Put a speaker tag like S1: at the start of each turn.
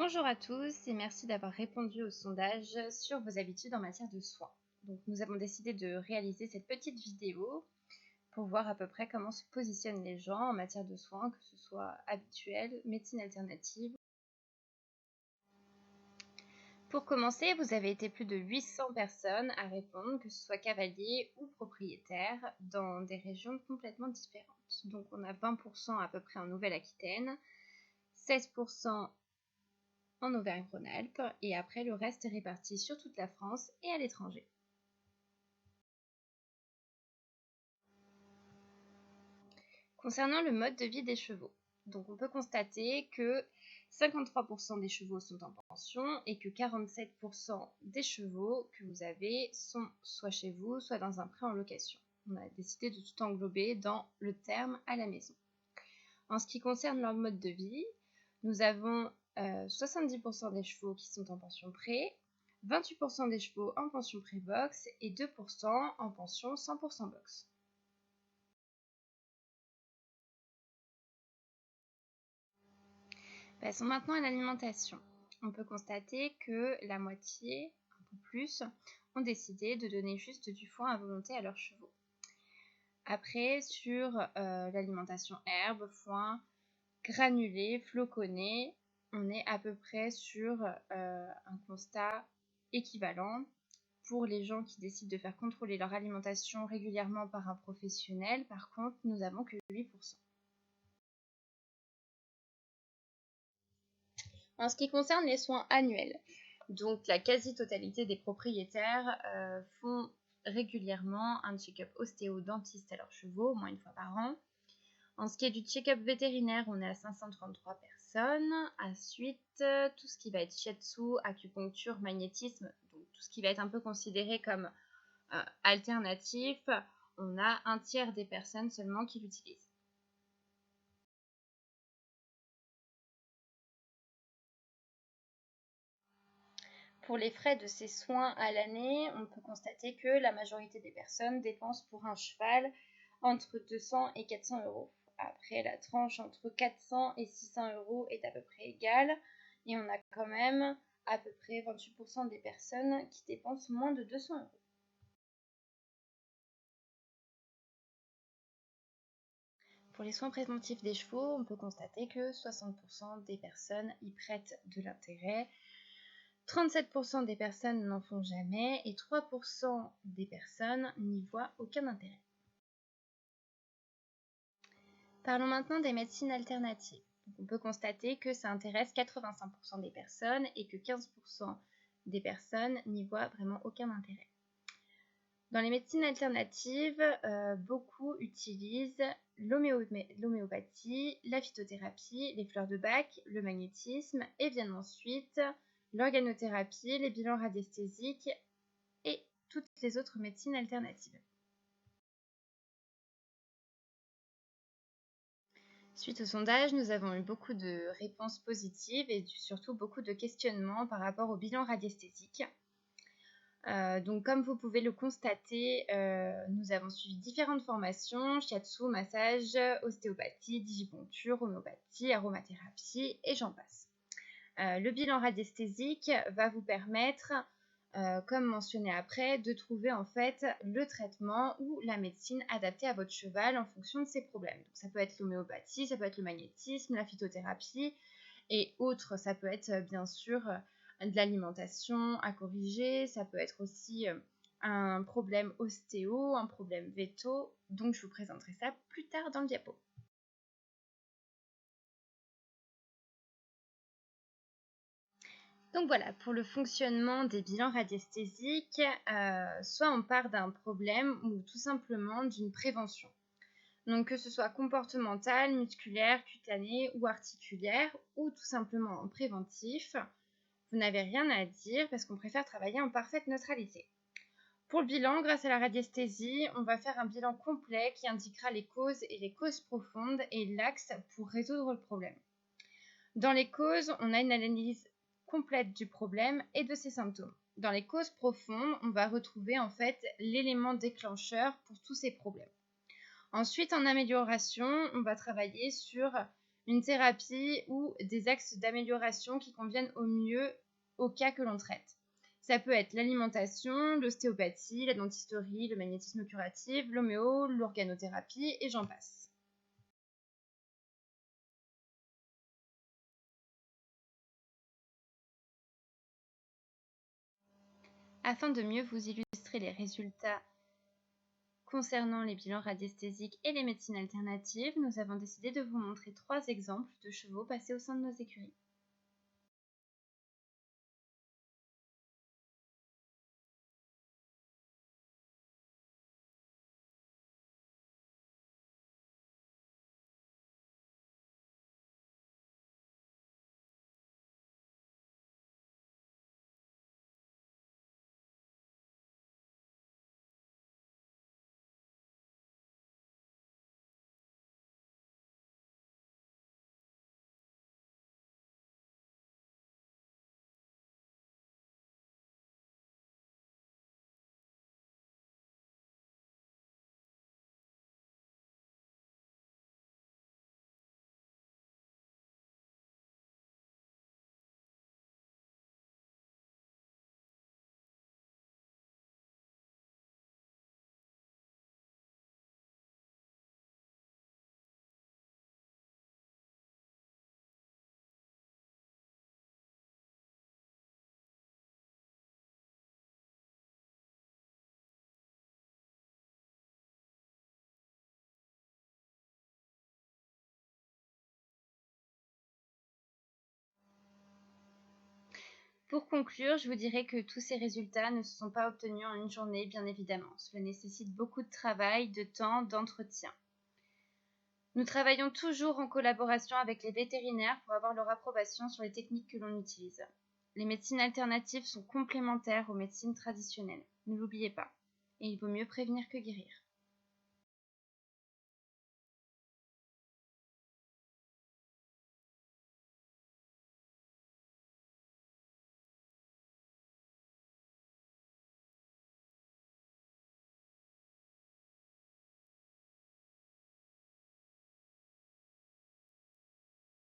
S1: Bonjour à tous et merci d'avoir répondu au sondage sur vos habitudes en matière de soins. Donc, nous avons décidé de réaliser cette petite vidéo pour voir à peu près comment se positionnent les gens en matière de soins, que ce soit habituel, médecine alternative. Pour commencer, vous avez été plus de 800 personnes à répondre, que ce soit cavalier ou propriétaire, dans des régions complètement différentes. Donc on a 20% à peu près en Nouvelle-Aquitaine, 16% en Auvergne-Rhône-Alpes, et après le reste est réparti sur toute la France et à l'étranger. Concernant le mode de vie des chevaux, donc on peut constater que 53% des chevaux sont en pension et que 47% des chevaux que vous avez sont soit chez vous, soit dans un prêt en location. On a décidé de tout englober dans le terme à la maison. En ce qui concerne leur mode de vie, nous avons 70% des chevaux qui sont en pension pré, 28% des chevaux en pension pré-box et 2% en pension 100% box. Passons maintenant à l'alimentation. On peut constater que la moitié, un peu plus, ont décidé de donner juste du foin à volonté à leurs chevaux. Après, sur l'alimentation herbe, foin, granulé, floconnés, on est à peu près sur un constat équivalent. Pour les gens qui décident de faire contrôler leur alimentation régulièrement par un professionnel, par contre, nous avons que 8%. En ce qui concerne les soins annuels, donc la quasi-totalité des propriétaires font régulièrement un check-up ostéo-dentiste à leurs chevaux, au moins une fois par an. En ce qui est du check-up vétérinaire, on est à 533 personnes. Ensuite, tout ce qui va être shiatsu, acupuncture, magnétisme, donc tout ce qui va être un peu considéré comme alternatif, on a un tiers des personnes seulement qui l'utilisent. Pour les frais de ces soins à l'année, on peut constater que la majorité des personnes dépensent pour un cheval entre 200 et 400 euros. Après, la tranche entre 400 et 600 euros est à peu près égale et on a quand même à peu près 28% des personnes qui dépensent moins de 200 euros. Pour les soins préventifs des chevaux, on peut constater que 60% des personnes y prêtent de l'intérêt. 37% des personnes n'en font jamais et 3% des personnes n'y voient aucun intérêt. Parlons maintenant des médecines alternatives. On peut constater que ça intéresse 85% des personnes et que 15% des personnes n'y voient vraiment aucun intérêt. Dans les médecines alternatives, beaucoup utilisent l'homéopathie, la phytothérapie, les fleurs de Bach, le magnétisme et viennent ensuite l'organothérapie, les bilans radiesthésiques et toutes les autres médecines alternatives. Suite au sondage, nous avons eu beaucoup de réponses positives et surtout beaucoup de questionnements par rapport au bilan radiesthésique. Donc comme vous pouvez le constater, nous avons suivi différentes formations, shiatsu, massage, ostéopathie, digiponcture, homéopathie, aromathérapie et j'en passe. Le bilan radiesthésique va vous permettre, comme mentionné après, de trouver en fait le traitement ou la médecine adaptée à votre cheval en fonction de ses problèmes. Donc, ça peut être l'homéopathie, ça peut être le magnétisme, la phytothérapie et autres. Ça peut être bien sûr de l'alimentation à corriger, ça peut être aussi un problème ostéo, un problème véto. Donc je vous présenterai ça plus tard dans le diapo. Donc voilà, pour le fonctionnement des bilans radiesthésiques, soit on part d'un problème ou tout simplement d'une prévention. Donc que ce soit comportemental, musculaire, cutané ou articulaire, ou tout simplement en préventif, vous n'avez rien à dire parce qu'on préfère travailler en parfaite neutralité. Pour le bilan, grâce à la radiesthésie, on va faire un bilan complet qui indiquera les causes et les causes profondes et l'axe pour résoudre le problème. Dans les causes, on a une analyse complète du problème et de ses symptômes. Dans les causes profondes, on va retrouver en fait l'élément déclencheur pour tous ces problèmes. Ensuite, en amélioration, on va travailler sur une thérapie ou des axes d'amélioration qui conviennent au mieux au cas que l'on traite. Ça peut être l'alimentation, l'ostéopathie, la dentisterie, le magnétisme curatif, l'homéo, l'organothérapie et j'en passe. Afin de mieux vous illustrer les résultats concernant les bilans radiesthésiques et les médecines alternatives, nous avons décidé de vous montrer 3 exemples de chevaux passés au sein de nos écuries. Pour conclure, je vous dirais que tous ces résultats ne se sont pas obtenus en une journée, bien évidemment. Cela nécessite beaucoup de travail, de temps, d'entretien. Nous travaillons toujours en collaboration avec les vétérinaires pour avoir leur approbation sur les techniques que l'on utilise. Les médecines alternatives sont complémentaires aux médecines traditionnelles, ne l'oubliez pas, et il vaut mieux prévenir que guérir.